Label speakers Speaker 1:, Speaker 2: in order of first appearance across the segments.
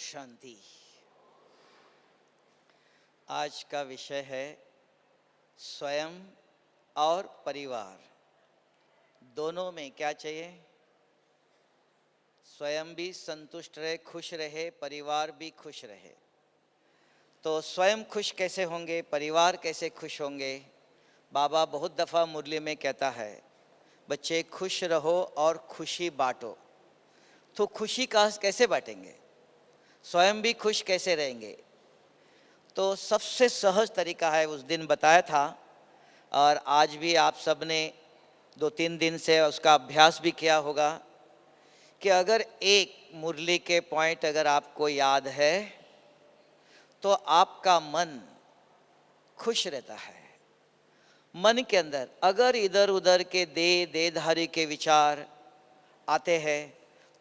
Speaker 1: शांति। आज का विषय है स्वयं और परिवार दोनों में क्या चाहिए। स्वयं भी संतुष्ट रहे, खुश रहे, परिवार भी खुश रहे। तो स्वयं खुश कैसे होंगे, परिवार कैसे खुश होंगे। बाबा बहुत दफ़ा मुरली में कहता है, बच्चे खुश रहो और खुशी बांटो। तो खुशी का कैसे बांटेंगे, स्वयं भी खुश कैसे रहेंगे। तो सबसे सहज तरीका है, उस दिन बताया था और आज भी आप सब ने 2-3 दिन से उसका अभ्यास भी किया होगा कि अगर एक मुरली के पॉइंट अगर आपको याद है तो आपका मन खुश रहता है। मन के अंदर अगर इधर उधर के देहधारी के विचार आते हैं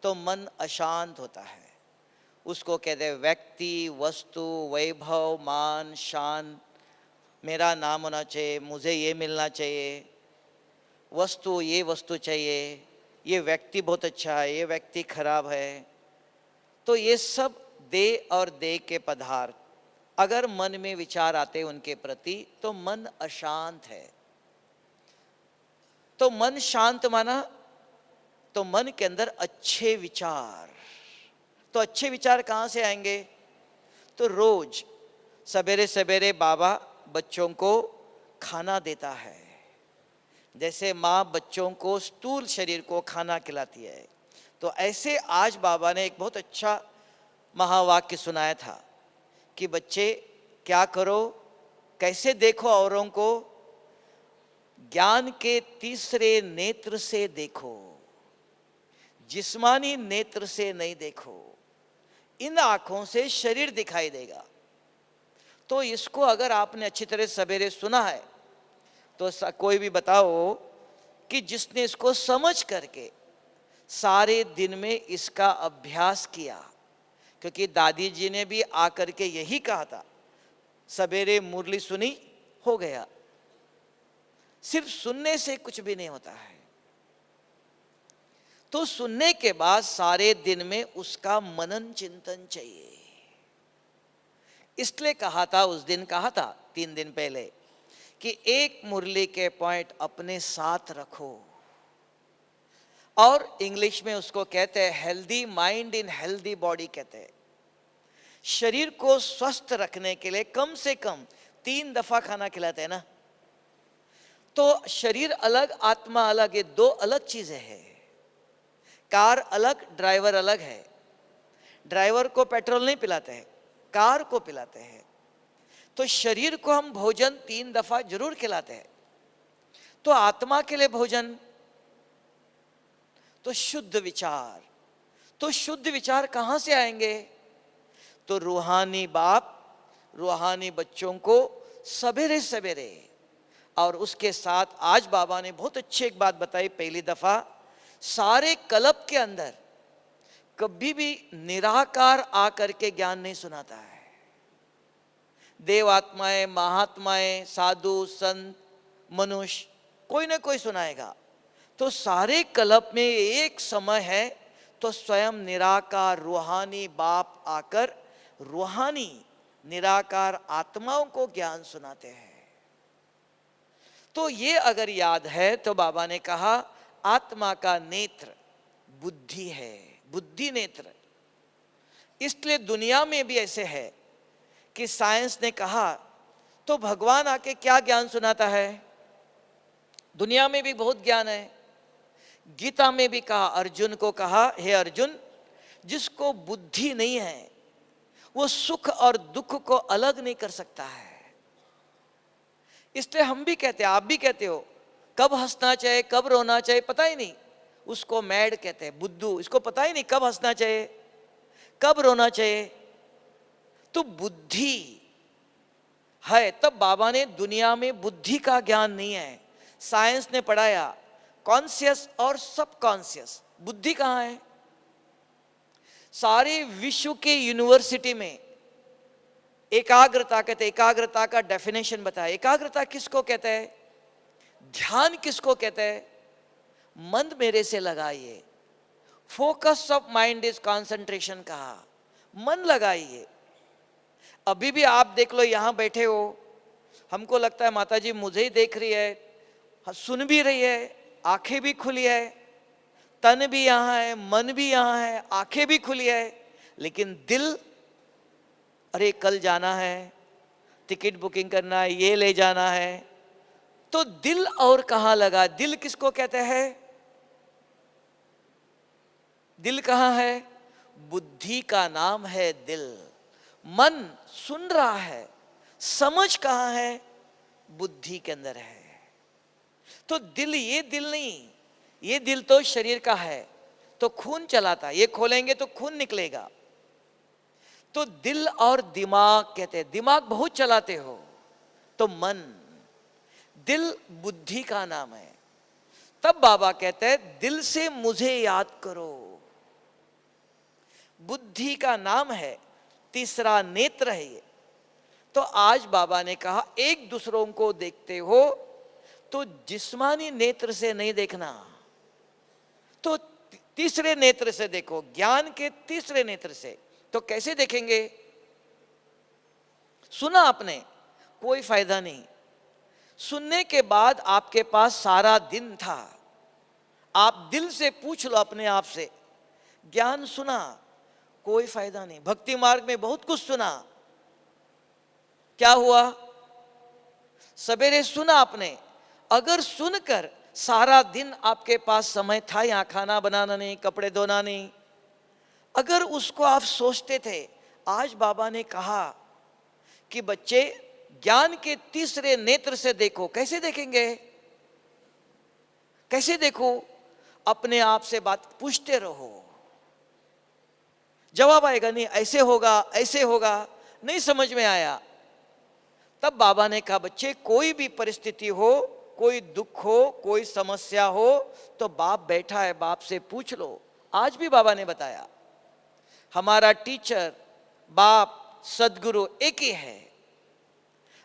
Speaker 1: तो मन अशांत होता है। उसको कहते हैं व्यक्ति, वस्तु, वैभव, मान, शान, मेरा नाम होना चाहिए, मुझे ये मिलना चाहिए, वस्तु ये वस्तु चाहिए, ये व्यक्ति बहुत अच्छा है, ये व्यक्ति खराब है। तो ये सब देह और देह के पदार्थ अगर मन में विचार आते उनके प्रति तो मन अशांत है। तो मन शांत माना तो मन के अंदर अच्छे विचार। तो अच्छे विचार कहाँ से आएंगे। तो रोज सवेरे सवेरे बाबा बच्चों को खाना देता है, जैसे माँ बच्चों को स्थूल शरीर को खाना खिलाती है। तो ऐसे आज बाबा ने एक बहुत अच्छा महावाक्य सुनाया था कि बच्चे क्या करो, कैसे देखो औरों को, ज्ञान के तीसरे नेत्र से देखो, जिस्मानी नेत्र से नहीं देखो। इन आंखों से शरीर दिखाई देगा। तो इसको अगर आपने अच्छी तरह सवेरे सुना है तो कोई भी बताओ कि जिसने इसको समझ करके सारे दिन में इसका अभ्यास किया। क्योंकि दादी जी ने भी आकर के यही कहा था, सवेरे मुरली सुनी हो गया। सिर्फ सुनने से कुछ भी नहीं होता है। तो सुनने के बाद सारे दिन में उसका मनन चिंतन चाहिए। इसलिए कहा था, उस दिन कहा था 3 दिन पहले कि एक मुरली के पॉइंट अपने साथ रखो। और इंग्लिश में उसको कहते हैं healthy mind in healthy body. कहते हैं शरीर को स्वस्थ रखने के लिए कम से कम 3 दफा खाना खिलाते हैं ना। तो शरीर अलग, आत्मा अलग, ये 2 अलग चीजें हैं। कार अलग, ड्राइवर अलग है। ड्राइवर को पेट्रोल नहीं पिलाते हैं, कार को पिलाते हैं। तो शरीर को हम भोजन 3 दफा जरूर खिलाते हैं। तो आत्मा के लिए भोजन तो शुद्ध विचार। तो शुद्ध विचार कहां से आएंगे। तो रूहानी बाप रूहानी बच्चों को सवेरे सवेरे। और उसके साथ आज बाबा ने बहुत अच्छी एक बात बताई। पहली दफा सारे कल्प के अंदर कभी भी निराकार आकर के ज्ञान नहीं सुनाता है। देवात्माएं, महात्माएं, साधु, संत, मनुष्य कोई ना कोई सुनाएगा। तो सारे कल्प में एक समय है तो स्वयं निराकार रूहानी बाप आकर रूहानी निराकार आत्माओं को ज्ञान सुनाते हैं। तो ये अगर याद है तो बाबा ने कहा आत्मा का नेत्र बुद्धि है, बुद्धि नेत्र। इसलिए दुनिया में भी ऐसे है कि साइंस ने कहा तो भगवान आके क्या ज्ञान सुनाता है। दुनिया में भी बहुत ज्ञान है। गीता में भी कहा, अर्जुन को कहा, हे अर्जुन, जिसको बुद्धि नहीं है वो सुख और दुख को अलग नहीं कर सकता है। इसलिए हम भी कहते हैं, आप भी कहते हो, कब हंसना चाहिए कब रोना चाहिए पता ही नहीं, उसको मैड कहते हैं, बुद्धू। इसको पता ही नहीं कब हंसना चाहिए कब रोना चाहिए। तो बुद्धि है। तब बाबा ने दुनिया में बुद्धि का ज्ञान नहीं है। साइंस ने पढ़ाया कॉन्शियस और सबकॉन्शियस। बुद्धि कहां है। सारे विश्व के यूनिवर्सिटी में एकाग्रता कहते, एकाग्रता का डेफिनेशन बताया। एकाग्रता किसको कहते हैं, ध्यान किसको कहते हैं। मन मेरे से लगाइए, focus of mind is concentration कहा। मन लगाइए। अभी भी आप देख लो, यहां बैठे हो, हमको लगता है माता जी मुझे ही देख रही है, सुन भी रही है, आंखें भी खुली है, तन भी यहां है, मन भी यहां है, आंखें भी खुली है, लेकिन दिल, अरे कल जाना है, टिकट बुकिंग करना है, ये ले जाना है। तो दिल और कहां लगा? दिल किसको कहते हैं? दिल कहां है? बुद्धि का नाम है दिल। मन सुन रहा है, समझ कहां है? बुद्धि के अंदर है। तो दिल, ये दिल नहीं, ये दिल तो शरीर का है, तो खून चलाता है, ये खोलेंगे तो खून निकलेगा। तो दिल और दिमाग कहते हैं, दिमाग बहुत चलाते हो तो मन, दिल बुद्धि का नाम है। तब बाबा कहते हैं दिल से मुझे याद करो। बुद्धि का नाम है, तीसरा नेत्र है ये। तो आज बाबा ने कहा एक दूसरों को देखते हो तो जिस्मानी नेत्र से नहीं देखना, तो तीसरे नेत्र से देखो, ज्ञान के तीसरे नेत्र से। तो कैसे देखेंगे? सुना आपने, कोई फायदा नहीं। सुनने के बाद आपके पास सारा दिन था, आप दिल से पूछ लो अपने आप से, ज्ञान सुना, कोई फायदा नहीं। भक्ति मार्ग में बहुत कुछ सुना, क्या हुआ? सवेरे सुना आपने, अगर सुनकर सारा दिन आपके पास समय था, यहां खाना बनाना नहीं, कपड़े धोना नहीं, अगर उसको आप सोचते थे, आज बाबा ने कहा कि बच्चे ज्ञान के तीसरे नेत्र से देखो। कैसे देखेंगे? कैसे देखो? अपने आप से बात पूछते रहो, जवाब आएगा नहीं, ऐसे होगा, ऐसे होगा, नहीं समझ में आया। तब बाबा ने कहा बच्चे कोई भी परिस्थिति हो, कोई दुख हो, कोई समस्या हो, तो बाप बैठा है, बाप से पूछ लो। आज भी बाबा ने बताया, हमारा टीचर, बाप, सदगुरु एक ही है।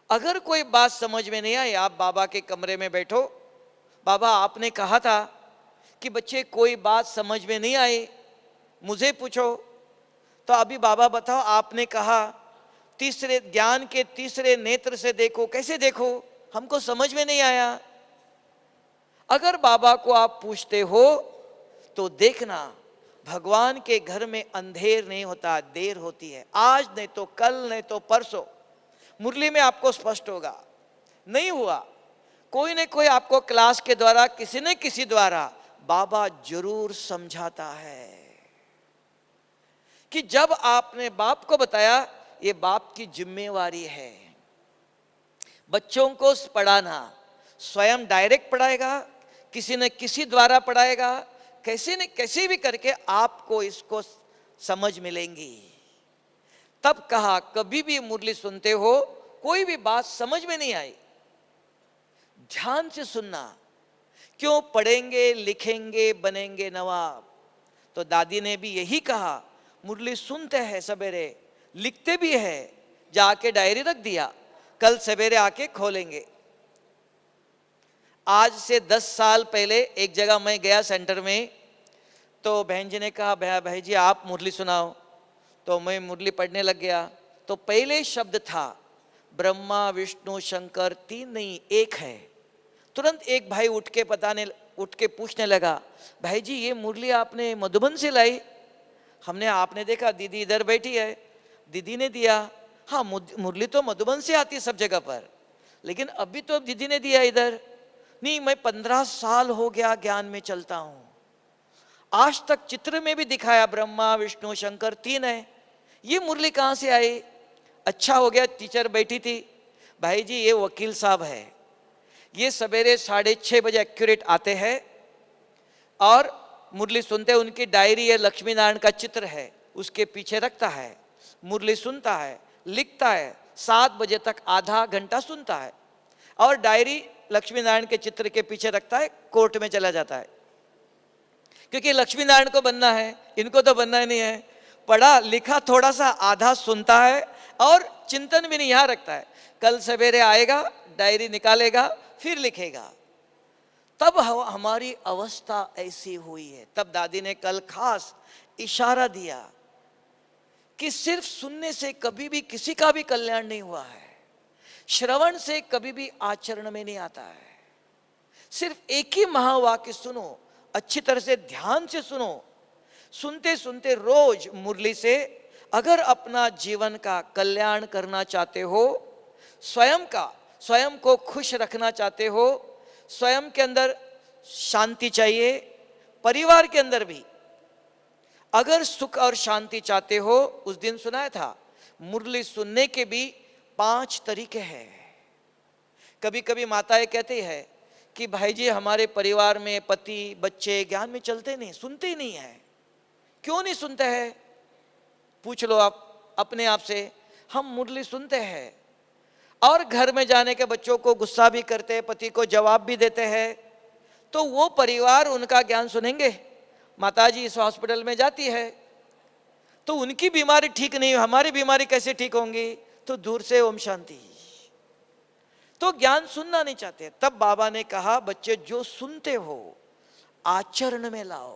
Speaker 1: अगर कोई बात समझ में नहीं आई, आप बाबा के कमरे में बैठो, बाबा आपने कहा था कि बच्चे कोई बात समझ में नहीं आई, मुझे पूछो। तो अभी बाबा बताओ, आपने कहा तीसरे, ज्ञान के तीसरे नेत्र से देखो। कैसे देखो? हमको समझ में नहीं आया। अगर बाबा को आप पूछते हो तो देखना, भगवान के घर में अंधेर नहीं होता, देर होती है। आज नहीं तो कल, नहीं तो परसों मुरली में आपको स्पष्ट होगा। नहीं हुआ, कोई न कोई आपको क्लास के द्वारा, किसी न किसी द्वारा बाबा जरूर समझाता है कि जब आपने बाप को बताया, ये बाप की जिम्मेवारी है बच्चों को पढ़ाना। स्वयं डायरेक्ट पढ़ाएगा, किसी न किसी द्वारा पढ़ाएगा, कैसे न कैसे भी करके आपको इसको समझ मिलेंगी। तब कहा कभी भी मुरली सुनते हो, कोई भी बात समझ में नहीं आई, ध्यान से सुनना। क्यों? पढ़ेंगे, लिखेंगे, बनेंगे नवाब। तो दादी ने भी यही कहा, मुरली सुनते हैं सवेरे, लिखते भी है, जाके डायरी रख दिया, कल सवेरे आके खोलेंगे। आज से 10 साल पहले एक जगह मैं गया सेंटर में, तो बहन जी ने कहा भाई जी आप मुरली सुनाओ। तो मैं मुरली पढ़ने लग गया। तो पहले शब्द था ब्रह्मा विष्णु शंकर, तीन नहीं एक है। तुरंत एक भाई उठ के पूछने लगा, भाई जी ये मुरली आपने मधुबन से लाई? आपने देखा दीदी इधर बैठी है, दीदी ने दिया। हाँ, मुरली तो मधुबन से आती है सब जगह पर, लेकिन अभी तो दीदी ने दिया इधर। नहीं, मैं 15 साल हो गया ज्ञान में चलता हूं, आज तक चित्र में भी दिखाया ब्रह्मा विष्णु शंकर तीन है, ये मुरली कहां से आई? अच्छा हो गया टीचर बैठी थी, भाई जी ये वकील साहब है, ये सवेरे 6:30 बजे एक्यूरेट आते हैं और मुरली सुनते हैं। उनकी डायरी है, लक्ष्मी नारायण का चित्र है, उसके पीछे रखता है, मुरली सुनता है, लिखता है, 7 बजे तक आधा घंटा सुनता है और डायरी लक्ष्मी नारायण के चित्र के पीछे रखता है, कोर्ट में चला जाता है। क्योंकि लक्ष्मी नारायण को बनना है, इनको तो बनना ही नहीं है। पढ़ा लिखा थोड़ा सा, आधा सुनता है और चिंतन भी नहीं यहाँ रखता है। कल सवेरे आएगा, डायरी निकालेगा, फिर लिखेगा। तब हमारी अवस्था ऐसी हुई है। तब दादी ने कल खास इशारा दिया कि सिर्फ सुनने से कभी भी किसी का भी कल्याण नहीं हुआ है, श्रवण से कभी भी आचरण में नहीं आता है। सिर्फ एक ही महावाक्य सुनो, अच्छी तरह से ध्यान से सुनो, सुनते सुनते रोज मुरली से अगर अपना जीवन का कल्याण करना चाहते हो, स्वयं को खुश रखना चाहते हो, स्वयं के अंदर शांति चाहिए, परिवार के अंदर भी अगर सुख और शांति चाहते हो, उस दिन सुनाया था मुरली सुनने के भी 5 तरीके हैं। कभी कभी माताएं कहती है कि भाई जी हमारे परिवार में पति बच्चे ज्ञान में चलते नहीं, सुनते ही नहीं है। क्यों नहीं सुनते हैं? पूछ लो आप अपने आप से। हम मुरली सुनते हैं और घर में जाने के बच्चों को गुस्सा भी करते हैं, पति को जवाब भी देते हैं, तो वो परिवार उनका ज्ञान सुनेंगे? माताजी इस हॉस्पिटल में जाती है तो उनकी बीमारी ठीक नहीं, हमारी बीमारी कैसे ठीक होंगी? तो दूर से ओम शांति। तो ज्ञान सुनना नहीं चाहते। तब बाबा ने कहा बच्चे जो सुनते हो आचरण में लाओ।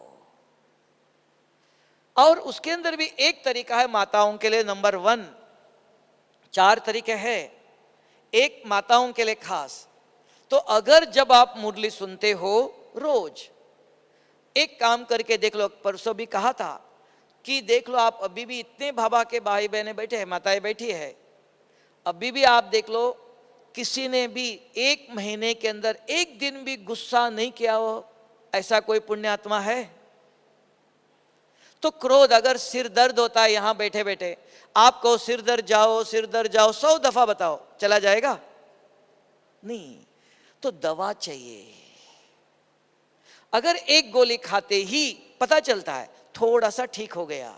Speaker 1: और उसके अंदर भी एक तरीका है माताओं के लिए, नंबर 1, 4 तरीके हैं, एक माताओं के लिए खास। तो अगर जब आप मुरली सुनते हो रोज एक काम करके देख लो, परसों भी कहा था कि देख लो आप अभी भी इतने बाबा के भाई बहने बैठे हैं, माताएं बैठी है, अभी भी आप देख लो किसी ने भी 1 महीने के अंदर एक दिन भी गुस्सा नहीं किया हो, ऐसा कोई पुण्यात्मा है? तो क्रोध, अगर सिर दर्द होता है यहां बैठे बैठे, आपको सिर दर्द जाओ 100 दफा बताओ, चला जाएगा? नहीं। तो दवा चाहिए। अगर एक गोली खाते ही पता चलता है थोड़ा सा ठीक हो गया,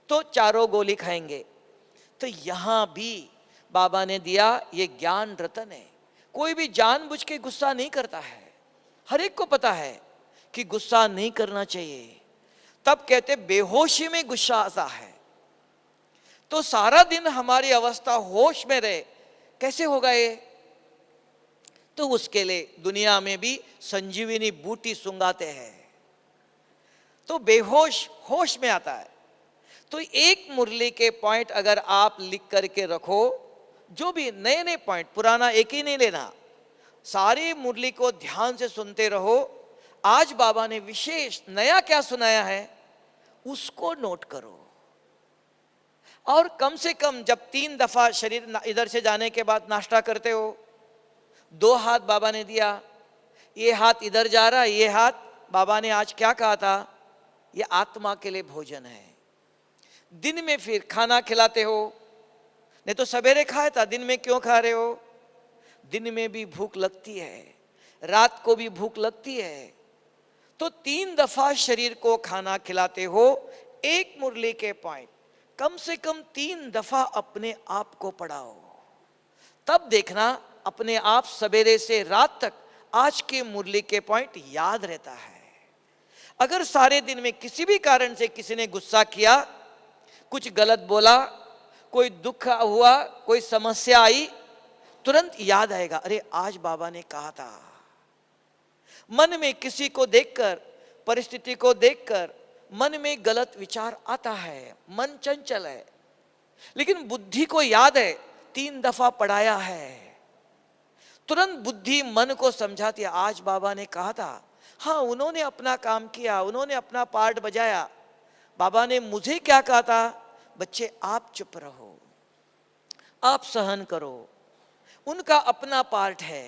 Speaker 1: तो 4 गोली खाएंगे। तो यहां भी बाबा ने दिया ये ज्ञान रतन है। कोई भी जानबूझ के गुस्सा नहीं करता है, हर एक को पता है कि गुस्सा नहीं करना चाहिए। तब कहते बेहोशी में गुस्सा आता है। तो सारा दिन हमारी अवस्था होश में रहे, कैसे होगा ये? तो उसके लिए दुनिया में भी संजीवनी बूटी सुंगाते हैं, तो बेहोश होश में आता है। तो एक मुरली के पॉइंट अगर आप लिख करके रखो, जो भी नए नए पॉइंट, पुराना एक ही नहीं लेना, सारी मुरली को ध्यान से सुनते रहो। आज बाबा ने विशेष नया क्या सुनाया है उसको नोट करो। और कम से कम जब 3 दफा शरीर इधर से जाने के बाद नाश्ता करते हो, 2 हाथ बाबा ने दिया, ये हाथ इधर जा रहा, ये हाथ बाबा ने आज क्या कहा था, ये आत्मा के लिए भोजन है। दिन में फिर खाना खिलाते हो, नहीं तो सवेरे खाया था, दिन में क्यों खा रहे हो? दिन में भी भूख लगती है, रात को भी भूख लगती है। तो 3 दफा शरीर को खाना खिलाते हो। एक मुरली के पॉइंट कम से कम 3 दफा अपने आप को पढ़ाओ, तब देखना अपने आप सवेरे से रात तक आज के मुरली के पॉइंट याद रहता है। अगर सारे दिन में किसी भी कारण से किसी ने गुस्सा किया, कुछ गलत बोला, कोई दुख हुआ, कोई समस्या आई, तुरंत याद आएगा, अरे आज बाबा ने कहा था। मन में किसी को देखकर, परिस्थिति को देखकर मन में गलत विचार आता है, मन चंचल है, लेकिन बुद्धि को याद है 3 दफा पढ़ाया है, तुरंत बुद्धि मन को समझाती है, आज बाबा ने कहा था। हाँ, उन्होंने अपना काम किया, उन्होंने अपना पार्ट बजाया। बाबा ने मुझे क्या कहा था, बच्चे आप चुप रहो, आप सहन करो, उनका अपना पार्ट है,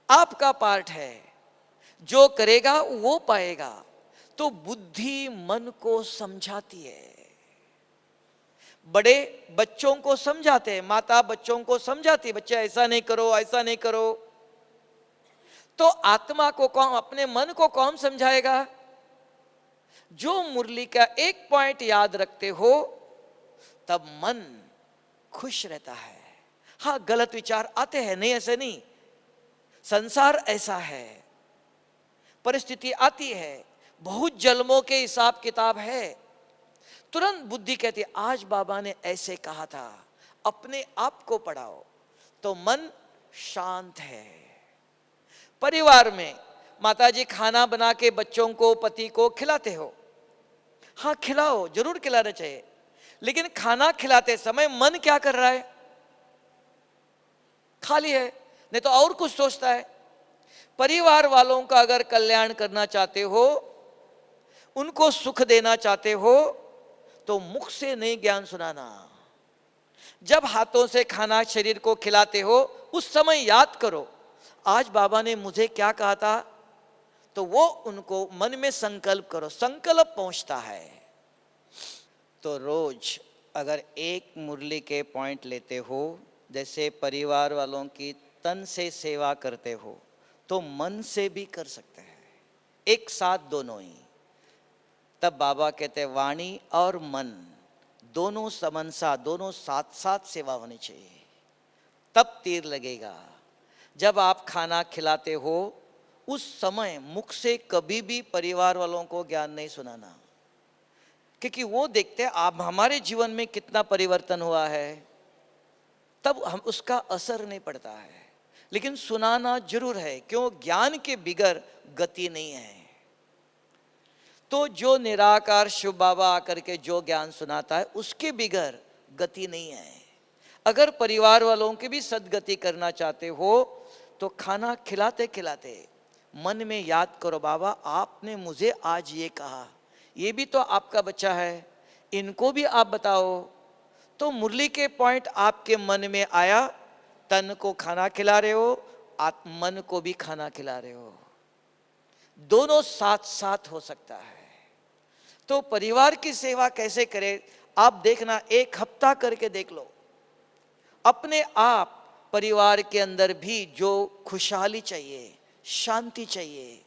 Speaker 1: आपका पार्ट है, जो करेगा वो पाएगा। तो बुद्धि मन को समझाती है। बड़े बच्चों को समझाते हैं, माता बच्चों को समझाती है, बच्चे ऐसा नहीं करो, ऐसा नहीं करो। तो आत्मा को कौन, अपने मन को कौन समझाएगा? जो मुरली का एक पॉइंट याद रखते हो, तब मन खुश रहता है। हाँ, गलत विचार आते हैं, नहीं ऐसे नहीं, संसार ऐसा है, परिस्थिति आती है, बहुत जन्मों के हिसाब किताब है। तुरंत बुद्धि कहती है, आज बाबा ने ऐसे कहा था, अपने आप को पढ़ाओ, तो मन शांत है। परिवार में माताजी खाना बना के बच्चों को, पति को खिलाते हो, हाँ खिलाओ, जरूर खिलाना चाहिए, लेकिन खाना खिलाते समय मन क्या कर रहा है? खाली है, नहीं तो और कुछ सोचता है। परिवार वालों का अगर कल्याण करना चाहते हो, उनको सुख देना चाहते हो, तो मुख से नहीं ज्ञान सुनाना। जब हाथों से खाना शरीर को खिलाते हो, उस समय याद करो आज बाबा ने मुझे क्या कहा था, तो वो उनको मन में संकल्प करो, संकल्प पहुंचता है। तो रोज अगर एक मुरली के पॉइंट लेते हो, जैसे परिवार वालों की तन से सेवा करते हो, तो मन से भी कर सकते हैं, एक साथ दोनों ही। तब बाबा कहते हैं वाणी और मन दोनों समन्सा, दोनों साथ साथ सेवा होनी चाहिए, तब तीर लगेगा। जब आप खाना खिलाते हो, उस समय मुख से कभी भी परिवार वालों को ज्ञान नहीं सुनाना, क्योंकि वो देखते हैं आप हमारे जीवन में कितना परिवर्तन हुआ है, तब हम उसका असर नहीं पड़ता है। लेकिन सुनाना जरूर है, क्यों? ज्ञान के बिगर गति नहीं है। तो जो निराकार शिव बाबा आकर के जो ज्ञान सुनाता है, उसके बिगर गति नहीं है। अगर परिवार वालों की भी सदगति करना चाहते हो, तो खाना खिलाते खिलाते मन में याद करो, बाबा आपने मुझे आज ये कहा, ये भी तो आपका बच्चा है, इनको भी आप बताओ। तो मुरली के पॉइंट आपके मन में आया, तन को खाना खिला रहे हो, मन को भी खाना खिला रहे हो, दोनों साथ साथ हो सकता है। तो परिवार की सेवा कैसे करें, आप देखना, एक हफ्ता करके देख लो, अपने आप परिवार के अंदर भी जो खुशहाली चाहिए, शांति चाहिए,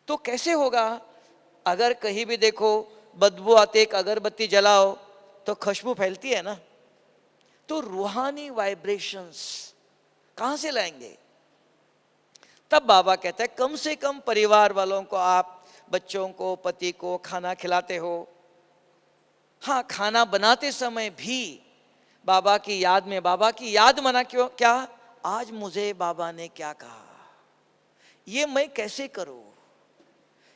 Speaker 1: तो कैसे होगा? अगर कहीं भी देखो बदबू आते, एक अगरबत्ती जलाओ तो खुशबू फैलती है ना। तो रूहानी वाइब्रेशंस कहां से लाएंगे? तब बाबा कहता है कम से कम परिवार वालों को, आप बच्चों को, पति को खाना खिलाते हो, हाँ खाना बनाते समय भी बाबा की याद में, बाबा की याद मना, क्यों? क्या आज मुझे बाबा ने क्या कहा, ये मैं कैसे करूं,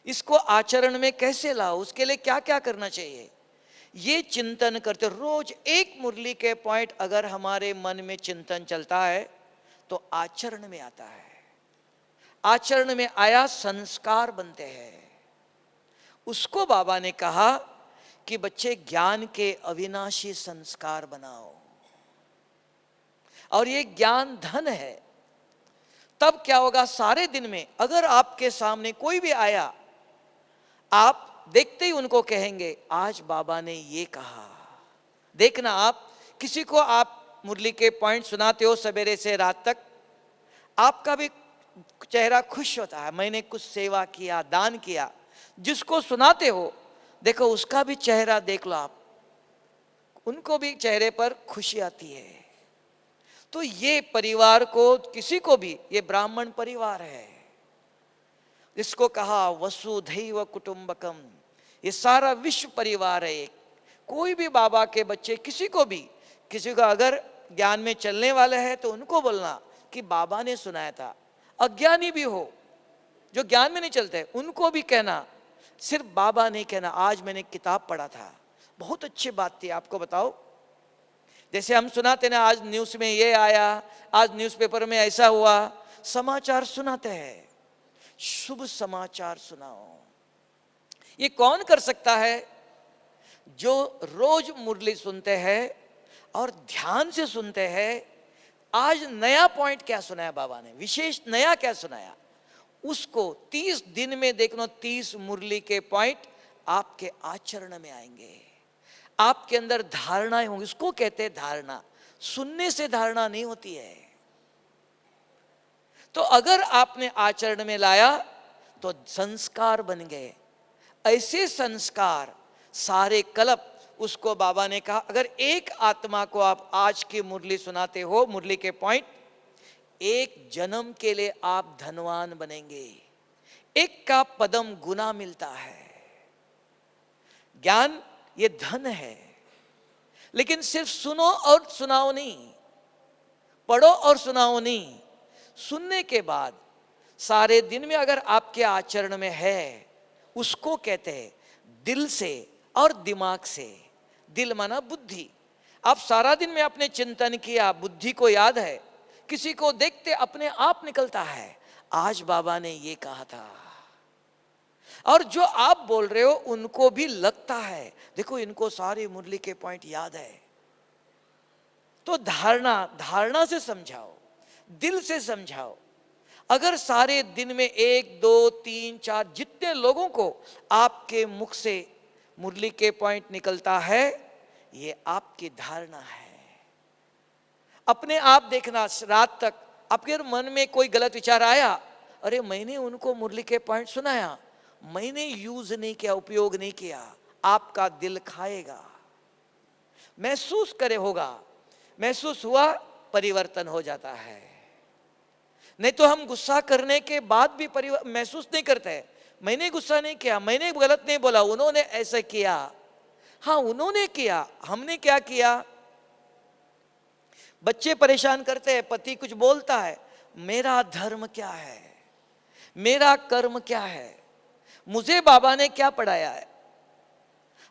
Speaker 1: इसको आचरण में कैसे लाऊं, उसके लिए क्या क्या करना चाहिए, ये चिंतन करते रोज एक मुरली के पॉइंट अगर हमारे मन में चिंतन चलता है, तो आचरण में आता है। आचरण में आया, संस्कार बनते हैं। उसको बाबा ने कहा कि बच्चे ज्ञान के अविनाशी संस्कार बनाओ, और ये ज्ञान धन है। तब क्या होगा, सारे दिन में अगर आपके सामने कोई भी आया, आप देखते ही उनको कहेंगे आज बाबा ने ये कहा। देखना, आप किसी को आप मुरली के पॉइंट सुनाते हो सवेरे से रात तक, आपका भी चेहरा खुश होता है, मैंने कुछ सेवा किया, दान किया। जिसको सुनाते हो, देखो उसका भी चेहरा देख लो आप, उनको भी चेहरे पर खुशी आती है। तो ये परिवार को, किसी को भी, ये ब्राह्मण परिवार है, इसको कहा वसुधैव कुटुंबकम, ये सारा विश्व परिवार है एक। कोई भी बाबा के बच्चे, किसी को भी, किसी को अगर ज्ञान में चलने वाले हैं, तो उनको बोलना कि बाबा ने सुनाया था। अज्ञानी भी हो, जो ज्ञान में नहीं चलते, उनको भी कहना, सिर्फ बाबा नहीं कहना, आज मैंने किताब पढ़ा था, बहुत अच्छी बात थी, आपको बताओ। जैसे हम सुनाते ना, आज न्यूज़ में ये आया, आज न्यूज़पेपर में ऐसा हुआ, समाचार सुनाते हैं, शुभ समाचार सुनाओ। ये कौन कर सकता है? जो रोज मुरली सुनते हैं और ध्यान से सुनते हैं। आज नया पॉइंट क्या सुनाया बाबा ने, विशेष नया क्या सुनाया, उसको 30 दिन में देखना, 30 मुरली के पॉइंट आपके आचरण में आएंगे, आपके अंदर धारणाएं होंगी। उसको कहते हैं धारणा, सुनने से धारणा नहीं होती है। तो अगर आपने आचरण में लाया, तो संस्कार बन गए। ऐसे संस्कार सारे कल्प, उसको बाबा ने कहा अगर एक आत्मा को आप आज की मुरली सुनाते हो, मुरली के पॉइंट, एक जन्म के लिए आप धनवान बनेंगे, एक का पदम गुना मिलता है। ज्ञान ये धन है, लेकिन सिर्फ सुनो और सुनाओ नहीं, पढ़ो और सुनाओ नहीं, सुनने के बाद सारे दिन में अगर आपके आचरण में है, उसको कहते हैं दिल से और दिमाग से। दिल माना बुद्धि। आप सारा दिन में अपने चिंतन किया, बुद्धि को याद है, किसी को देखते अपने आप निकलता है आज बाबा ने ये कहा था, और जो आप बोल रहे हो उनको भी लगता है देखो इनको सारे मुरली के पॉइंट याद है। तो धारणा से समझाओ, दिल से समझाओ। अगर सारे दिन में 1 2 3 4 जितने लोगों को आपके मुख से मुरली के पॉइंट निकलता है, ये आपकी धारणा है। अपने आप देखना, रात तक आपके मन में कोई गलत विचार आया, अरे मैंने उनको मुरली के पॉइंट सुनाया, मैंने यूज नहीं किया, उपयोग नहीं किया, आपका दिल खाएगा, महसूस करे होगा, महसूस हुआ परिवर्तन हो जाता है। नहीं तो हम गुस्सा करने के बाद भी महसूस नहीं करते, मैंने गुस्सा नहीं किया, मैंने गलत नहीं बोला, उन्होंने ऐसा किया। हाँ उन्होंने किया, हमने क्या किया? बच्चे परेशान करते हैं, पति कुछ बोलता है, मेरा धर्म क्या है, मेरा कर्म क्या है, मुझे बाबा ने क्या पढ़ाया है।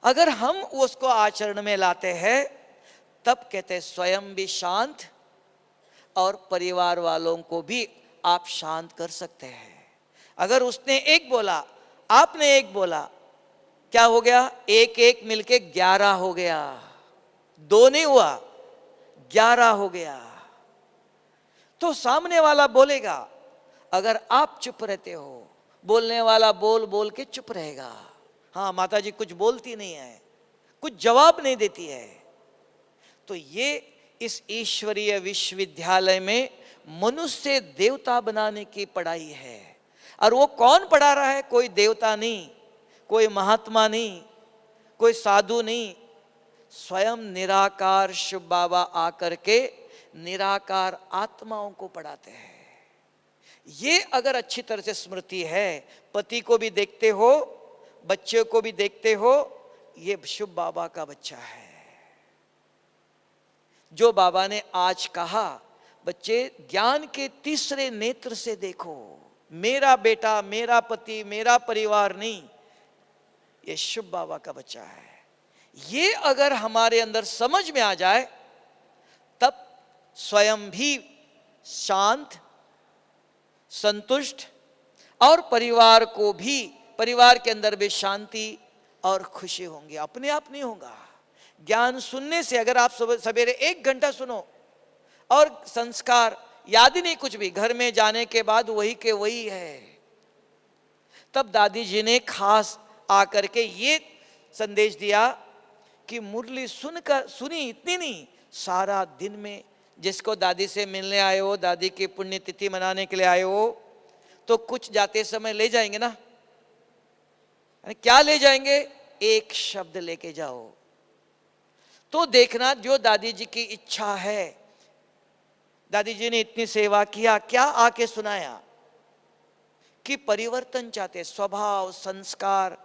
Speaker 1: अगर हम उसको आचरण में लाते हैं तब कहते हैं स्वयं भी शांत और परिवार वालों को भी आप शांत कर सकते हैं। अगर उसने एक बोला, आपने एक बोला, क्या हो गया? एक एक मिलके 11 हो गया, 2 नहीं हुआ, 11 हो गया। तो सामने वाला बोलेगा, अगर आप चुप रहते हो, बोलने वाला बोल बोल के चुप रहेगा। हाँ माता जी कुछ बोलती नहीं है, कुछ जवाब नहीं देती है। तो ये इस ईश्वरीय विश्वविद्यालय में मनुष्य देवता बनाने की पढ़ाई है। और वो कौन पढ़ा रहा है? कोई देवता नहीं, कोई महात्मा नहीं, कोई साधु नहीं, स्वयं निराकार शिव बाबा आकर के निराकार आत्माओं को पढ़ाते हैं। ये अगर अच्छी तरह से स्मृति है, पति को भी देखते हो, बच्चे को भी देखते हो, ये शिव बाबा का बच्चा है। जो बाबा ने आज कहा, बच्चे ज्ञान के तीसरे नेत्र से देखो, मेरा बेटा, मेरा पति, मेरा परिवार नहीं, ये शिव बाबा का बच्चा है। ये अगर हमारे अंदर समझ में आ जाए तब स्वयं भी शांत, संतुष्ट और परिवार को भी, परिवार के अंदर भी शांति और खुशी होंगी। अपने आप नहीं होगा। ज्ञान सुनने से, अगर आप सवेरे 1 घंटा सुनो और संस्कार याद ही नहीं कुछ भी, घर में जाने के बाद वही के वही है। तब दादी जी ने खास आकर के ये संदेश दिया कि मुरली सुनी इतनी नहीं, सारा दिन में जिसको दादी से मिलने आए हो, दादी की पुण्यतिथि मनाने के लिए आए हो, तो कुछ जाते समय ले जाएंगे ना। क्या ले जाएंगे? एक शब्द लेके जाओ। तो देखना जो दादी जी की इच्छा है, दादी जी ने इतनी सेवा किया, क्या आके सुनाया कि परिवर्तन चाहते, स्वभाव, संस्कार।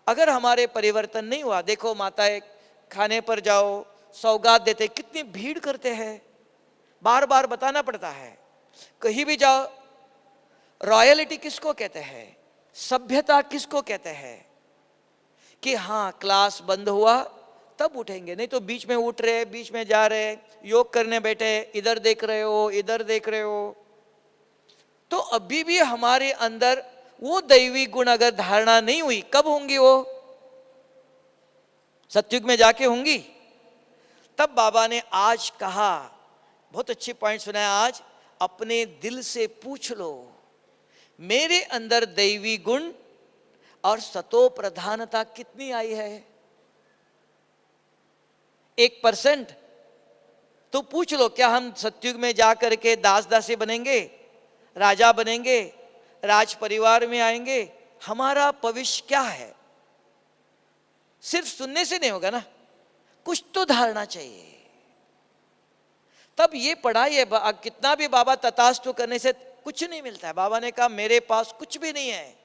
Speaker 1: अगर हमारे परिवर्तन नहीं हुआ, देखो माताएं खाने पर जाओ, सौगात देते, कितनी भीड़ करते हैं, बार बार बताना पड़ता है। कहीं भी जाओ, रॉयलिटी किसको कहते हैं, सभ्यता किसको कहते हैं? कि हाँ क्लास बंद हुआ तब उठेंगे, नहीं तो बीच में उठ रहे, बीच में जा रहे, योग करने बैठे, इधर देख रहे हो, इधर देख रहे हो। तो अभी भी हमारे अंदर वो दैवी गुण अगर धारणा नहीं हुई, कब होंगी वो? सतयुग में जाके होंगी। तब बाबा ने आज कहा, बहुत अच्छी पॉइंट सुनाया आज, अपने दिल से पूछ लो, मेरे अंदर दैवी गुण और सतो प्रधानता कितनी आई है? 1%? तो पूछ लो, क्या हम सतयुग में जाकर के दास दासी बनेंगे, राजा बनेंगे, राज परिवार में आएंगे? हमारा भविष्य क्या है? सिर्फ सुनने से नहीं होगा ना, कुछ तो धारणा चाहिए। तब ये पढ़ाई है, कितना भी बाबा तथास्तु करने से कुछ नहीं मिलता है। बाबा ने कहा मेरे पास कुछ भी नहीं है,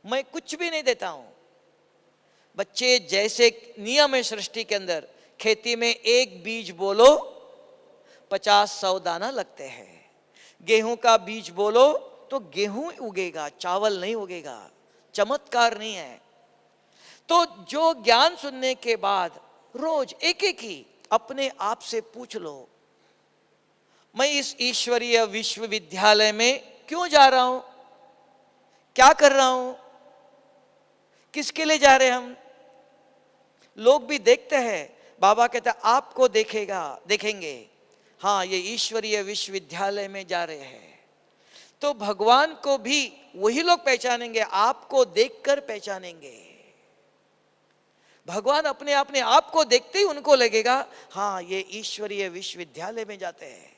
Speaker 1: मैं कुछ भी नहीं देता हूं। बच्चे जैसे नियम है सृष्टि के अंदर, खेती में एक बीज बोलो 50-100 दाना लगते हैं। गेहूं का बीज बोलो तो गेहूं उगेगा, चावल नहीं उगेगा। चमत्कार नहीं है। तो जो ज्ञान सुनने के बाद रोज एक एक ही अपने आप से पूछ लो, मैं इस ईश्वरीय विश्वविद्यालय में क्यों जा रहा हूं, क्या कर रहा हूं, किसके लिए जा रहे हैं हम। लोग भी देखते हैं, बाबा कहते हैं आपको देखेंगे, हाँ ये ईश्वरीय विश्वविद्यालय में जा रहे हैं। तो भगवान को भी वही लोग पहचानेंगे, आपको देखकर पहचानेंगे। भगवान अपने आपको देखते ही उनको लगेगा हाँ ये ईश्वरीय विश्वविद्यालय में जाते हैं,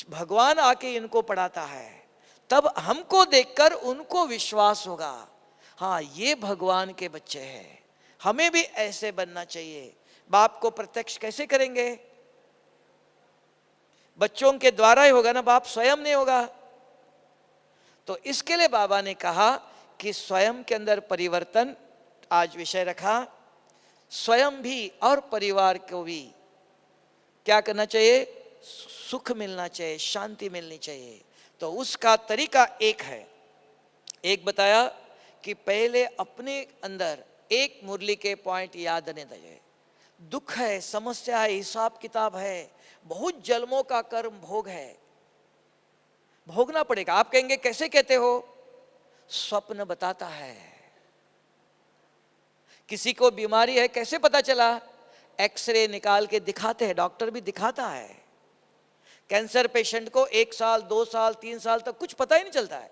Speaker 1: भगवान आके इनको पढ़ाता है। तब हमको देखकर उनको विश्वास होगा, हाँ ये भगवान के बच्चे हैं, हमें भी ऐसे बनना चाहिए। बाप को प्रत्यक्ष कैसे करेंगे, बच्चों के द्वारा ही होगा ना, बाप स्वयं नहीं होगा। तो इसके लिए बाबा ने कहा कि स्वयं के अंदर परिवर्तन, आज विषय रखा, स्वयं भी और परिवार को भी क्या करना चाहिए, सुख मिलना चाहिए, शांति मिलनी चाहिए। तो उसका तरीका एक है, एक बताया कि पहले अपने अंदर एक मुरली के पॉइंट याद नहीं दे। दुख है, समस्या है, हिसाब किताब है, बहुत जन्मों का कर्म भोग है, भोगना पड़ेगा। आप कहेंगे कैसे कहते हो, स्वप्न बताता है। किसी को बीमारी है कैसे पता चला, एक्सरे निकाल के दिखाते हैं, डॉक्टर भी दिखाता है। कैंसर पेशेंट को 1 साल 2 साल 3 साल तक कुछ पता ही नहीं चलता है,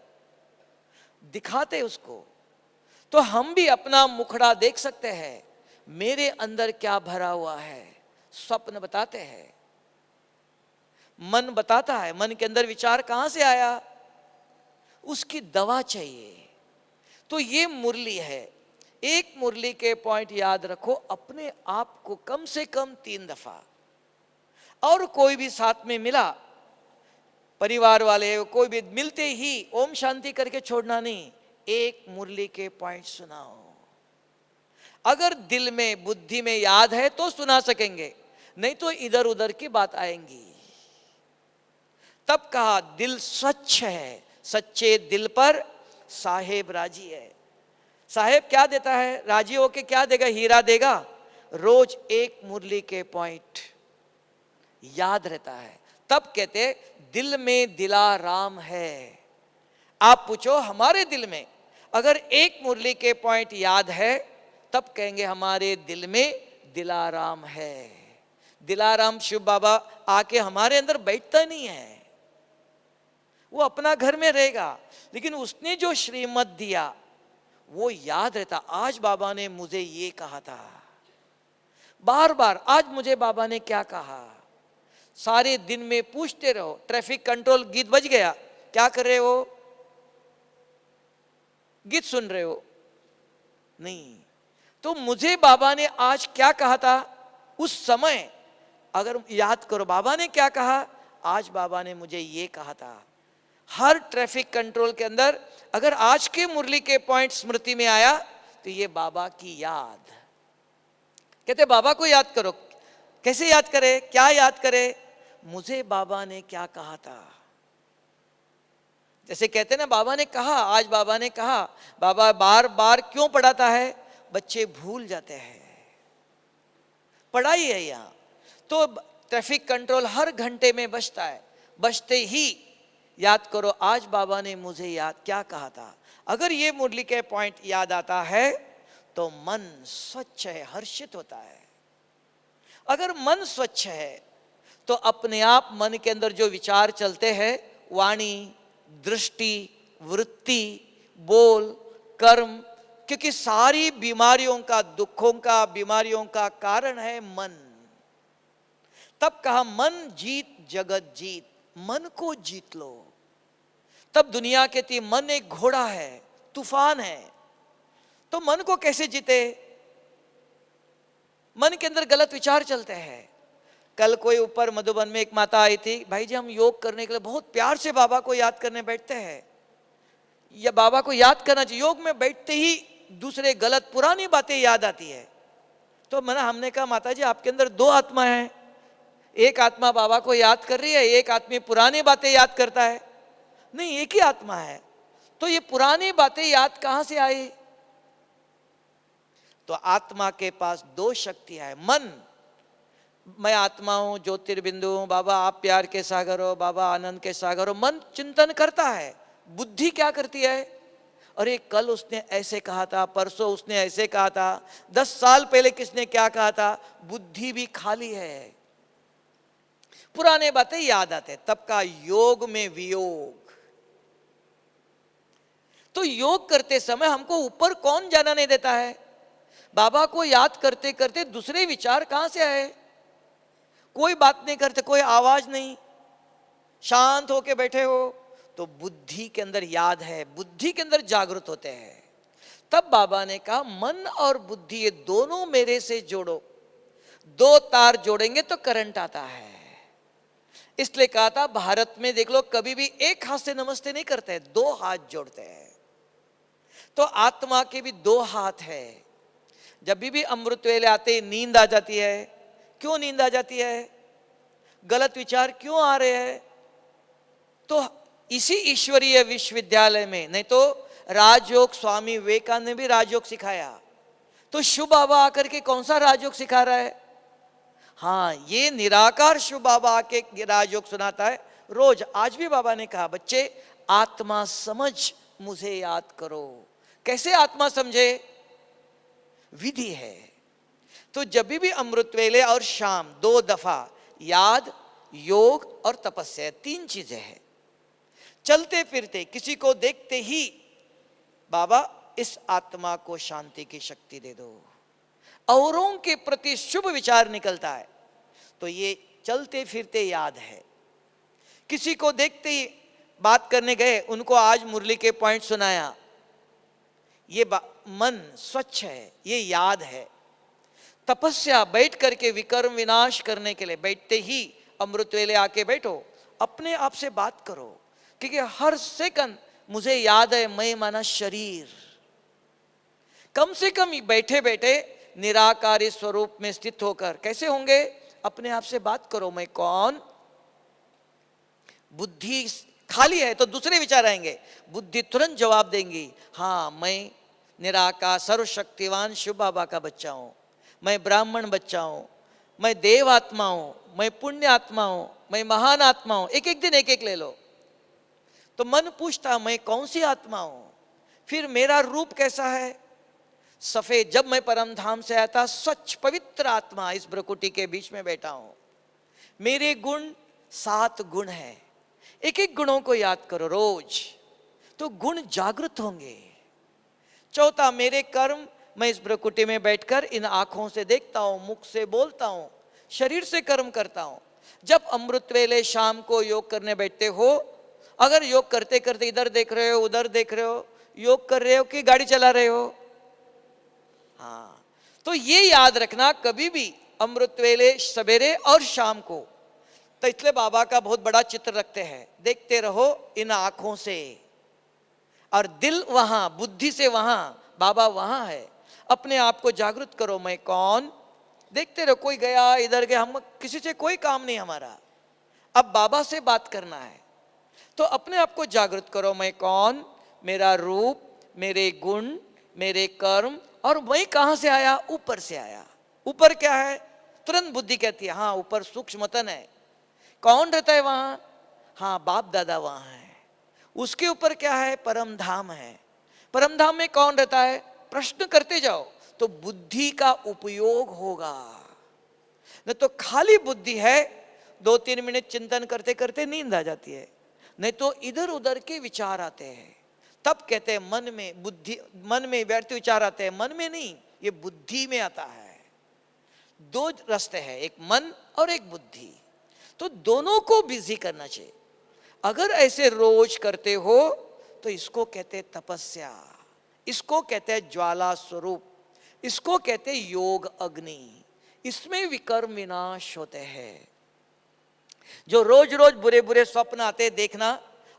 Speaker 1: दिखाते उसको। तो हम भी अपना मुखड़ा देख सकते हैं, मेरे अंदर क्या भरा हुआ है। स्वप्न बताते हैं, मन बताता है, मन के अंदर विचार कहां से आया, उसकी दवा चाहिए। तो ये मुरली है, एक मुरली के पॉइंट याद रखो, अपने आप को कम से कम 3 दफा, और कोई भी साथ में मिला, परिवार वाले कोई भी मिलते ही ओम शांति करके छोड़ना नहीं, एक मुरली के पॉइंट सुनाओ। अगर दिल में बुद्धि में याद है तो सुना सकेंगे, नहीं तो इधर उधर की बात आएंगी। तब कहा दिल स्वच्छ है, सच्चे दिल पर साहेब राजी है। साहेब क्या देता है, राजी होके क्या देगा, हीरा देगा। रोज एक मुरली के पॉइंट याद रहता है, तब कहते दिल में दिलाराम है। आप पूछो हमारे दिल में अगर एक मुरली के पॉइंट याद है, तब कहेंगे हमारे दिल में दिलाराम है। दिलाराम शिव बाबा आके हमारे अंदर बैठता नहीं है, वो अपना घर में रहेगा, लेकिन उसने जो श्रीमत दिया वो याद रहता। आज बाबा ने मुझे ये कहा था, बार बार आज मुझे बाबा ने क्या कहा। सारे दिन में पूछते रहो। ट्रैफिक कंट्रोल गीत बज गया, क्या कर रहे हो, गीत सुन रहे हो, नहीं। तो मुझे बाबा ने आज क्या कहा था, उस समय अगर याद करो बाबा ने क्या कहा, आज बाबा ने मुझे ये कहा था। हर ट्रैफिक कंट्रोल के अंदर अगर आज के मुरली के पॉइंट स्मृति में आया तो ये बाबा की याद। कहते बाबा को याद करो, कैसे याद करे, क्या याद करे, मुझे बाबा ने क्या कहा था। जैसे कहते ना बाबा ने कहा, आज बाबा ने कहा। बाबा बार बार क्यों पढ़ाता है, बच्चे भूल जाते हैं, पढ़ाई है यहाँ। तो ट्रैफिक कंट्रोल हर घंटे में बजता है, बजते ही याद करो आज बाबा ने मुझे याद क्या कहा था। अगर ये मुरली के पॉइंट याद आता है तो मन स्वच्छ है, हर्षित होता है। अगर मन स्वच्छ है तो अपने आप मन के अंदर जो विचार चलते हैं, वाणी, दृष्टि, वृत्ति, बोल, कर्म, क्योंकि सारी बीमारियों का, दुखों का, बीमारियों का कारण है मन। तब कहा मन जीत जगत जीत, मन को जीत लो। तब दुनिया कहती मन एक घोड़ा है, तूफान है। तो मन को कैसे जीते, मन के अंदर गलत विचार चलते हैं। कल कोई ऊपर मधुबन में एक माता आई थी, भाई जी हम योग करने के लिए बहुत प्यार से बाबा को याद करने बैठते हैं, या बाबा को याद करना चाहिए। योग में बैठते ही दूसरे गलत पुरानी बातें याद आती है। तो हमने कहा माता जी आपके अंदर 2 आत्मा है, एक आत्मा बाबा को याद कर रही है, एक आदमी पुरानी बातें याद करता है। नहीं, एक ही आत्मा है। तो ये पुरानी बातें याद कहां से आई। तो आत्मा के पास दो शक्तियां है। मन, मैं आत्मा हूं, ज्योतिर्बिंदु हूं, बाबा आप प्यार के सागर हो, बाबा आनंद के सागर हो, मन चिंतन करता है। बुद्धि क्या करती है? अरे कल उसने ऐसे कहा था, परसों उसने ऐसे कहा था, 10 साल पहले किसने क्या कहा था। बुद्धि भी खाली है, पुराने बातें याद आते हैं। तब का योग में वियोग। तो योग करते समय हमको ऊपर कौन जाना नहीं देता है। बाबा को याद करते करते दूसरे विचार कहां से आए। कोई बात नहीं करते, कोई आवाज नहीं, शांत होके बैठे हो तो बुद्धि के अंदर याद है, बुद्धि के अंदर जागृत होते हैं। तब बाबा ने कहा मन और बुद्धि ये दोनों मेरे से जोड़ो। दो तार जोड़ेंगे तो करंट आता है। इसलिए कहा था भारत में देख लो कभी भी एक हाथ से नमस्ते नहीं करते, दो हाथ जोड़ते हैं। तो आत्मा के भी दो हाथ है। जब भी अमृत वेले आते नींद आ जाती है। क्यों नींद आ जाती है? गलत विचार क्यों आ रहे हैं? तो इसी ईश्वरीय विश्वविद्यालय में, नहीं तो राजयोग, स्वामी विवेकानंद ने भी राजयोग सिखाया। तो शुभ बाबा आकर के कौन सा राजयोग सिखा रहा है? हाँ, ये निराकार शुभ बाबा आके राजयोग सुनाता है रोज। आज भी बाबा ने कहा बच्चे आत्मा समझ मुझे याद करो। कैसे आत्मा समझे? विधि है। तो जब भी अमृत वेले और शाम 2 दफा याद, योग और तपस्या, 3 चीजें हैं। चलते फिरते किसी को देखते ही बाबा इस आत्मा को शांति की शक्ति दे दो। औरों के प्रति शुभ विचार निकलता है तो ये चलते फिरते याद है। किसी को देखते ही बात करने गए, उनको आज मुरली के पॉइंट सुनाया, ये मन स्वच्छ है, ये याद है। तपस्या, बैठ करके विकर्म विनाश करने के लिए बैठते ही अमृत वेले आके बैठो, अपने आप से बात करो, क्योंकि हर सेकंड मुझे याद है मैं माना शरीर। कम से कम बैठे बैठे निराकारी स्वरूप में स्थित होकर कैसे होंगे? अपने आप से बात करो, मैं कौन। बुद्धि खाली है तो दूसरे विचार आएंगे, बुद्धि तुरंत जवाब देंगी, हाँ मैं निराकार सर्वशक्तिवान शिव बाबा का बच्चा हूं, मैं ब्राह्मण बच्चा हूं, मैं देव आत्मा हूं, मैं पुण्य आत्मा हूं, मैं महान आत्मा हूं। एक एक दिन एक एक ले लो। तो मन पूछता मैं कौन सी आत्मा हूं, फिर मेरा रूप कैसा है? सफेद। जब मैं परम धाम से आया था स्वच्छ पवित्र आत्मा इस ब्रकुटी के बीच में बैठा हूं। मेरे गुण 7 गुण है। एक एक गुणों को याद करो रोज, तो गुण जागृत होंगे। चौथा, मेरे कर्म, मैं इस ब्रकुटी में बैठकर इन आंखों से देखता हूं, मुख से बोलता हूं, शरीर से कर्म करता हूं। जब अमृत वेले शाम को योग करने बैठते हो, अगर योग करते करते इधर देख रहे हो उधर देख रहे हो, योग कर रहे हो कि गाड़ी चला रहे हो? हाँ, तो ये याद रखना कभी भी अमृत वेले सवेरे और शाम को। तो इसलिए बाबा का बहुत बड़ा चित्र रखते हैं, देखते रहो इन आंखों से, और दिल वहां, बुद्धि से वहां, बाबा वहां है। अपने आप को जागृत करो, मैं कौन। देखते रहो, कोई गया इधर गया, हम किसी से कोई काम नहीं हमारा, अब बाबा से बात करना है। तो अपने आप को जागृत करो, मैं कौन, मेरा रूप, मेरे गुण, मेरे कर्म, और मैं कहां से आया? ऊपर से आया। ऊपर क्या है? तुरंत बुद्धि कहती है हाँ ऊपर सूक्ष्मतन है। कौन रहता है वहां? हाँ बाप दादा वहां है। उसके ऊपर क्या है? परम धाम है। परम धाम में कौन रहता है? प्रश्न करते जाओ तो बुद्धि का उपयोग होगा। नहीं तो खाली बुद्धि है, 2-3 मिनट चिंतन करते करते नींद आ जाती है, नहीं तो इधर उधर के विचार आते हैं। तब कहते हैं मन में बुद्धि, मन में व्यर्थ विचार आते हैं, मन में नहीं, ये बुद्धि में आता है। 2 रास्ते हैं, एक मन और एक बुद्धि, तो दोनों को बिजी करना चाहिए। अगर ऐसे रोज करते हो तो इसको कहते हैं तपस्या, इसको कहते हैं ज्वाला स्वरूप, इसको कहते हैं योग अग्नि। इसमें विकर्म विनाश होते हैं। जो रोज रोज बुरे बुरे स्वप्न आते देखना,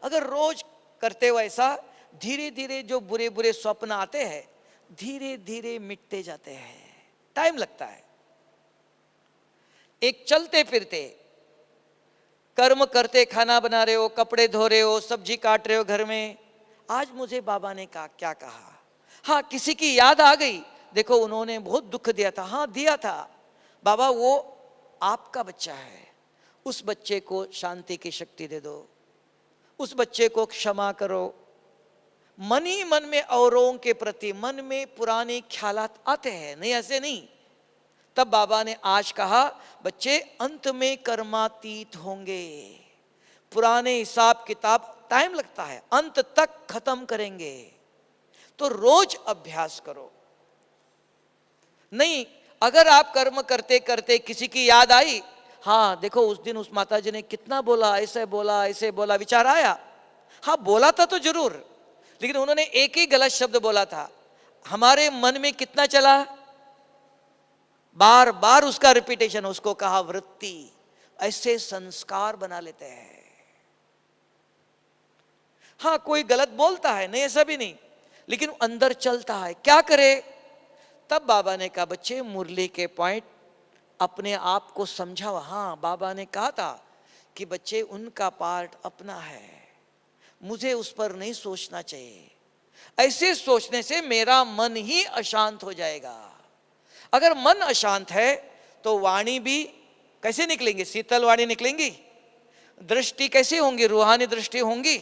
Speaker 1: अगर रोज करते हो ऐसा, धीरे धीरे जो बुरे बुरे स्वप्न आते हैं धीरे धीरे मिटते जाते हैं। टाइम लगता है। एक चलते फिरते कर्म करते, खाना बना रहे हो, कपड़े धो रहे हो, सब्जी काट रहे हो घर में, आज मुझे बाबा ने कहा क्या कहा, हाँ किसी की याद आ गई देखो उन्होंने बहुत दुख दिया था, हाँ दिया था बाबा, वो आपका बच्चा है, उस बच्चे को शांति की शक्ति दे दो, उस बच्चे को क्षमा करो। मन ही मन में औरों के प्रति मन में पुराने ख्यालात आते हैं, नहीं ऐसे नहीं। तब बाबा ने आज कहा बच्चे अंत में कर्मातीत होंगे, पुराने हिसाब किताब टाइम लगता है, अंत तक खत्म करेंगे, तो रोज अभ्यास करो। नहीं, अगर आप कर्म करते करते किसी की याद आई, हाँ देखो उस दिन उस माता जी ने कितना बोला, ऐसे बोला ऐसे बोला, विचार आया, हाँ बोला था तो जरूर, लेकिन उन्होंने एक ही गलत शब्द बोला था, हमारे मन में कितना चला, बार बार उसका रिपीटेशन, उसको कहा वृत्ति। ऐसे संस्कार बना लेते हैं। हाँ कोई गलत बोलता है, नहीं ऐसा भी नहीं, लेकिन अंदर चलता है, क्या करे। तब बाबा ने कहा बच्चे मुरली के पॉइंट अपने आप को समझाओ। हाँ बाबा ने कहा था कि बच्चे उनका पार्ट अपना है, मुझे उस पर नहीं सोचना चाहिए, ऐसे सोचने से मेरा मन ही अशांत हो जाएगा। अगर मन अशांत है तो वाणी भी कैसे निकलेंगी, शीतल वाणी निकलेंगी, दृष्टि कैसे होंगी, रूहानी दृष्टि होंगी,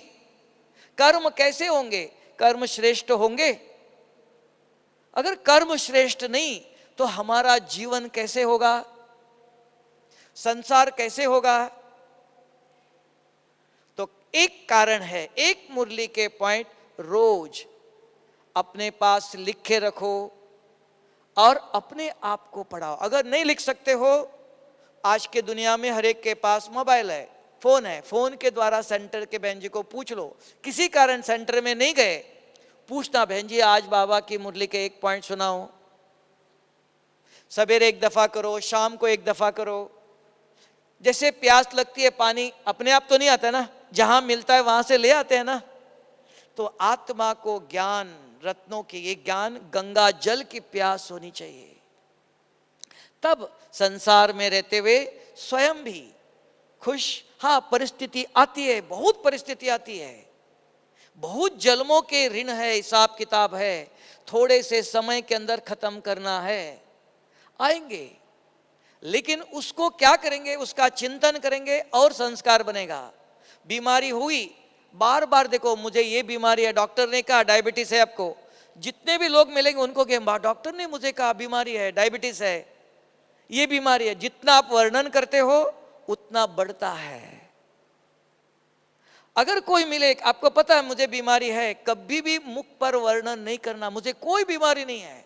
Speaker 1: कर्म कैसे होंगे, कर्म श्रेष्ठ होंगे। अगर कर्म श्रेष्ठ नहीं तो हमारा जीवन कैसे होगा, संसार कैसे होगा। तो एक कारण है, एक मुरली के पॉइंट रोज अपने पास लिखे रखो और अपने आप को पढ़ाओ। अगर नहीं लिख सकते हो, आज के दुनिया में हर एक के पास मोबाइल है, फोन है, फोन के द्वारा सेंटर के बहन जी को पूछ लो, किसी कारण सेंटर में नहीं गए, पूछना बहन जी आज बाबा की मुरली के एक पॉइंट सुनाओ। सवेरे एक दफा करो, शाम को एक दफा करो। जैसे प्यास लगती है, पानी अपने आप तो नहीं आता ना, जहां मिलता है वहां से ले आते हैं ना। तो आत्मा को ज्ञान रत्नों की, ये ज्ञान गंगा जल की प्यास होनी चाहिए। तब संसार में रहते हुए स्वयं भी खुश। हाँ परिस्थिति आती है, बहुत परिस्थिति आती है, बहुत जन्मों के ऋण है, हिसाब किताब है, थोड़े से समय के अंदर खत्म करना है, आएंगे। लेकिन उसको क्या करेंगे, उसका चिंतन करेंगे और संस्कार बनेगा। बीमारी हुई, बार बार देखो मुझे ये बीमारी है, डॉक्टर ने कहा डायबिटीज है आपको, जितने भी लोग मिलेंगे उनको कहें डॉक्टर ने मुझे कहा बीमारी है, डायबिटीज है, ये बीमारी है। जितना आप वर्णन करते हो उतना बढ़ता है। अगर कोई मिले, आपको पता है मुझे बीमारी है, कभी भी मुख पर वर्णन नहीं करना, मुझे कोई बीमारी नहीं है।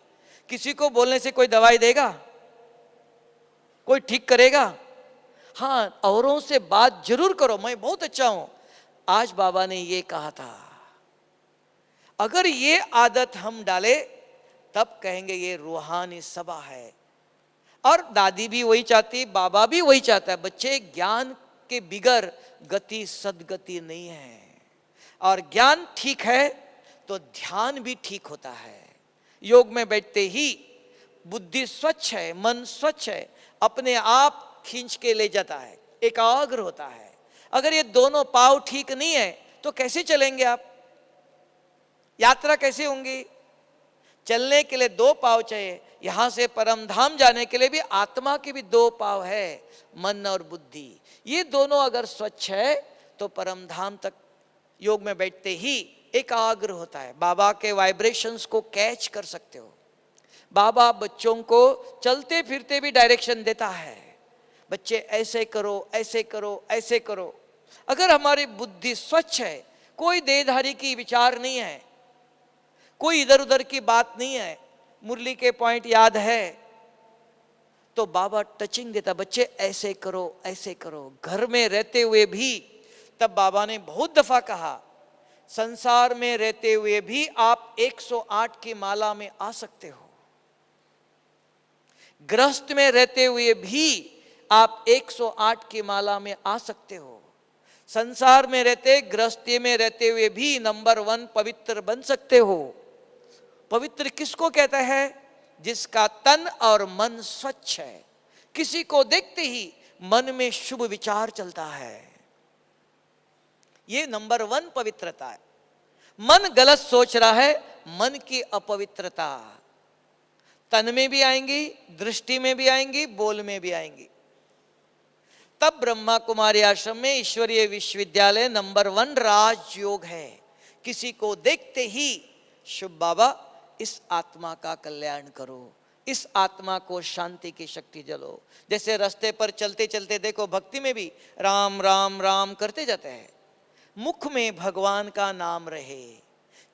Speaker 1: किसी को बोलने से कोई दवाई देगा, कोई ठीक करेगा। हाँ औरों से बात जरूर करो, मैं बहुत अच्छा हूं। आज बाबा ने ये कहा था, अगर ये आदत हम डाले तब कहेंगे ये रूहानी सभा है। और दादी भी वही चाहती, बाबा भी वही चाहता है, बच्चे ज्ञान के बिगर गति सदगति नहीं है। और ज्ञान ठीक है तो ध्यान भी ठीक होता है। योग में बैठते ही बुद्धि स्वच्छ है, मन स्वच्छ है, अपने आप खींच के ले जाता है, एकाग्र होता है। अगर ये दोनों पाव ठीक नहीं है तो कैसे चलेंगे आप, यात्रा कैसे होंगी। चलने के लिए दो पाव चाहिए, यहां से परम धाम जाने के लिए भी आत्मा के भी दो पाव है, मन और बुद्धि। ये दोनों अगर स्वच्छ है तो परम धाम तक योग में बैठते ही एकाग्र होता है। बाबा के वाइब्रेशंस को कैच कर सकते हो। बाबा बच्चों को चलते फिरते भी डायरेक्शन देता है, बच्चे ऐसे करो ऐसे करो ऐसे करो। अगर हमारी बुद्धि स्वच्छ है, कोई देहधारी की विचार नहीं है, कोई इधर उधर की बात नहीं है, मुरली के पॉइंट याद है, तो बाबा टचिंग देता, बच्चे ऐसे करो ऐसे करो। घर में रहते हुए भी, तब बाबा ने बहुत दफा कहा संसार में रहते हुए भी आप 108 की माला में आ सकते हो, गृहस्थ में रहते हुए भी आप 108 की माला में आ सकते हो। संसार में रहते, गृहस्थी में रहते हुए भी नंबर 1 पवित्र बन सकते हो। पवित्र किसको कहता है, जिसका तन और मन स्वच्छ है, किसी को देखते ही मन में शुभ विचार चलता है, ये नंबर 1 पवित्रता है। मन गलत सोच रहा है, मन की अपवित्रता, तन में भी आएंगी, दृष्टि में भी आएंगी, बोल में भी आएंगी। तब ब्रह्मा कुमारी आश्रम में ईश्वरीय विश्वविद्यालय नंबर 1 राजयोग है। किसी को देखते ही शुभ बाबा इस आत्मा का कल्याण करो, इस आत्मा को शांति की शक्ति जलो। जैसे रास्ते पर चलते चलते देखो, भक्ति में भी राम राम राम करते जाते हैं, मुख में भगवान का नाम रहे,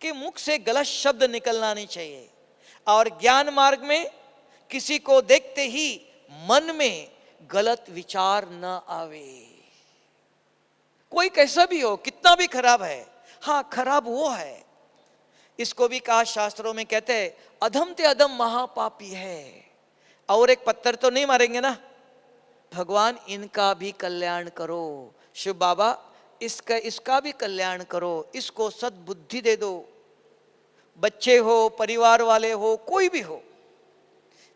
Speaker 1: कि मुख से गलत शब्द निकलना नहीं चाहिए। और ज्ञान मार्ग में किसी को देखते ही मन में गलत विचार न आवे। कोई कैसा भी हो, कितना भी खराब है, हाँ खराब वो है, इसको भी कहा शास्त्रों में, कहते हैं अधम ते अधम महापापी है। और एक पत्थर तो नहीं मारेंगे ना, भगवान इनका भी कल्याण करो, शिव बाबा इसका भी कल्याण करो, इसको सद्बुद्धि दे दो। बच्चे हो, परिवार वाले हो, कोई भी हो,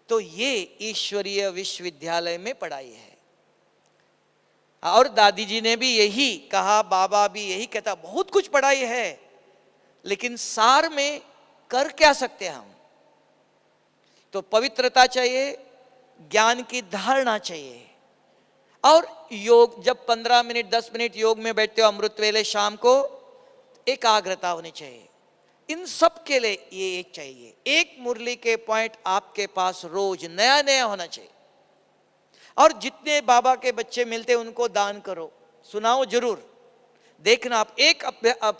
Speaker 1: तो ये ईश्वरीय विश्वविद्यालय में पढ़ाई है। और दादी जी ने भी यही कहा, बाबा भी यही कहता, बहुत कुछ पढ़ाई है, लेकिन सार में कर क्या सकते हैं हम? तो पवित्रता चाहिए, ज्ञान की धारणा चाहिए, और योग जब 15 मिनट 10 मिनट योग में बैठते हो अमृत वेले शाम को, एकाग्रता होनी चाहिए। इन सब के लिए ये एक चाहिए, एक मुरली के पॉइंट आपके पास रोज नया नया होना चाहिए। और जितने बाबा के बच्चे मिलते उनको दान करो, सुनाओ जरूर। देखना, आप एक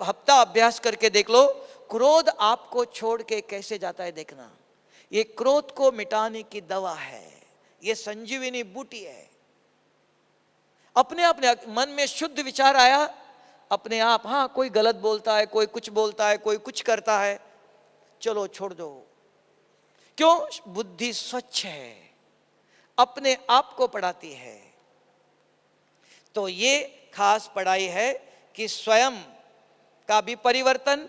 Speaker 1: हफ्ता अभ्यास करके देख लो, क्रोध आपको छोड़ के कैसे जाता है देखना। ये क्रोध को मिटाने की दवा है, ये संजीवनी बूटी है। अपने अपने मन में शुद्ध विचार आया, अपने आप, हाँ कोई गलत बोलता है, कोई कुछ बोलता है, कोई कुछ करता है, चलो छोड़ दो। क्यों? बुद्धि स्वच्छ है, अपने आप को पढ़ाती है। तो ये खास पढ़ाई है कि स्वयं का भी परिवर्तन,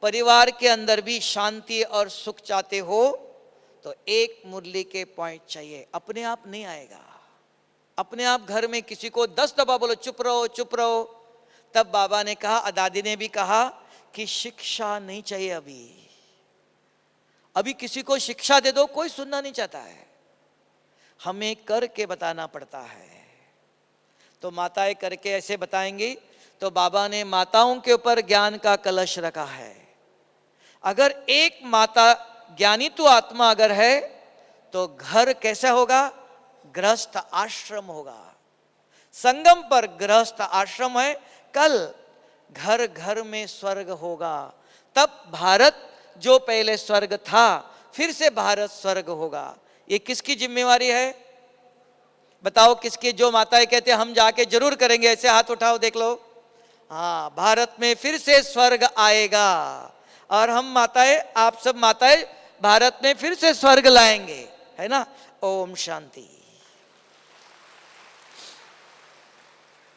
Speaker 1: परिवार के अंदर भी शांति और सुख चाहते हो तो एक मुरली के पॉइंट चाहिए, अपने आप नहीं आएगा। अपने आप घर में किसी को 10 दफा बोलो चुप रहो चुप रहो, तब बाबा ने कहा, दादी ने भी कहा कि शिक्षा नहीं चाहिए। अभी किसी को शिक्षा दे दो, कोई सुनना नहीं चाहता है, हमें करके बताना पड़ता है। तो माताएं करके ऐसे बताएंगी, तो बाबा ने माताओं के ऊपर ज्ञान का कलश रखा है। अगर एक माता ज्ञानी तो आत्मा अगर है तो घर कैसा होगा? गृहस्थ आश्रम होगा। संगम पर गृहस्थ आश्रम है, कल घर घर में स्वर्ग होगा। तब भारत जो पहले स्वर्ग था, फिर से भारत स्वर्ग होगा। ये किसकी जिम्मेवारी है बताओ? किसकी? जो माताएं कहते हैं हम जाके जरूर करेंगे, ऐसे हाथ उठाओ देख लो। हाँ, भारत में फिर से स्वर्ग आएगा और हम माताएं, आप सब माताएं भारत में फिर से स्वर्ग लाएंगे, है ना? ओम शांति।